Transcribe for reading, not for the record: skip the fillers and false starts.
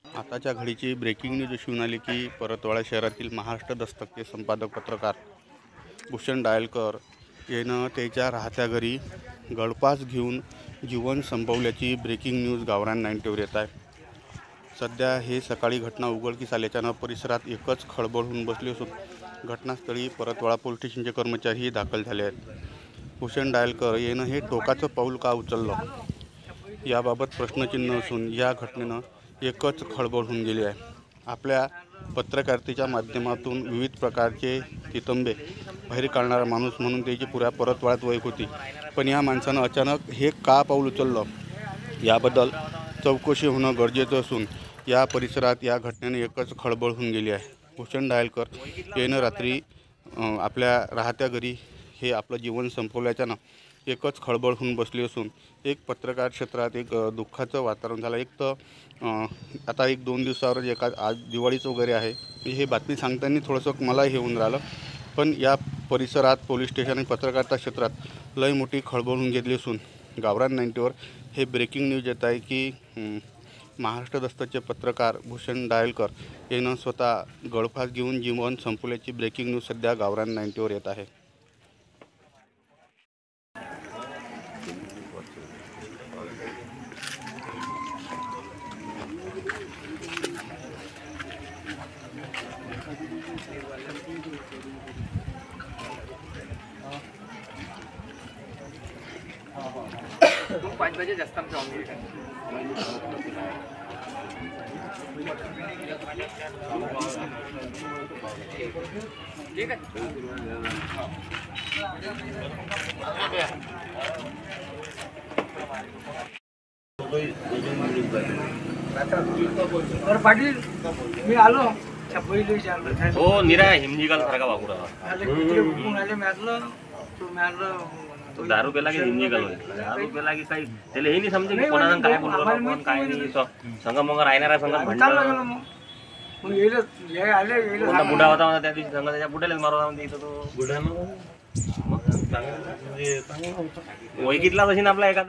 आताच्या घडीची breaking news अशी म्हणाली की परतवाडा शहरातील महाराष्ट्र दस्तकचे संपादक पत्रकार भूषण डायलकर यानं त्याच्या राहत्या घरी गळफास घेऊन जीवन संपवल्याची ब्रेकिंग न्यूज गावरान 90वर येत आहे। सध्या हे सकाळी घटना उघडकीस आल्याच्यानं परिसरात एकच खळबळ होऊन बसली असून घटनास्थळी परतवाडा पोलीस स्टेशनचे कर्मचारीही दाखल झाले आहेत। भूषण डायलकर यानं हे टोकाचं पाऊल का उचललं याबाबत प्रश्नचिन्ह असून या घटनेनं एकच खळबळ होऊन गेली आहे। आपल्या पत्रकारितेच्या माध्यमातून विविध प्रकारचे तितंबे बाहेर काढणारा माणूस म्हणून त्याची पुऱ्या परतवाड्यात ओळख होती, पण या माणसानं अचानक हे का पाऊल उचललं याबद्दल चौकशी होणं गरजेचं असून या परिसरात या घटनेने एकच खळबळ होऊन गेली आहे। भूषण डायलकर यानं रात्री आपल्या राहत्या घरी हे आपलं जीवन संपवल्याच्यानं एकच खळबळ होऊन बसली असून एक पत्रकार क्षेत्रात एक दुःखाचं वातावरण झालं। एक तर आता 1-2 दिवसावर आज दिवाळीचं वगैरे आहे, हे बातमी सांगताना थोडंसं मला हे होऊन राहिलं, पण या परिसरात पोलीस स्टेशन आणि पत्रकारिता क्षेत्रात लय मोठी खळबळ होऊन घेतली असून गावरान 90वर हे ब्रेकिंग न्यूज येत आहे की महाराष्ट्र दस्तकचे पत्रकार भूषण डायलकर यानं स्वतः गळफास घेऊन जीवन संपवल्याची ब्रेकिंग न्यूज सध्या गावरान 90वर येत आहे। तो 5 बजे जास्त आमचं ऑनलाईन आहे। ठीक आहे। तर पाटील मी आलो पहिले हो निरा हिमजिकाल सारखा वागुडा तो दारू पेला की हिमजिकाल दारू पेला की काही त्याला हे नाही समजे की कोणाला काय बोलवलं कोण काय नाही संघ मग राहणारा संघ भांडण कोणता बुडा होता म्हणा त्या दिवशी संघ त्याच्या बुड्यालाच मारवला म्हणते इथं तो बुड्यानं ओळखीतला तशी ना आपला एखादा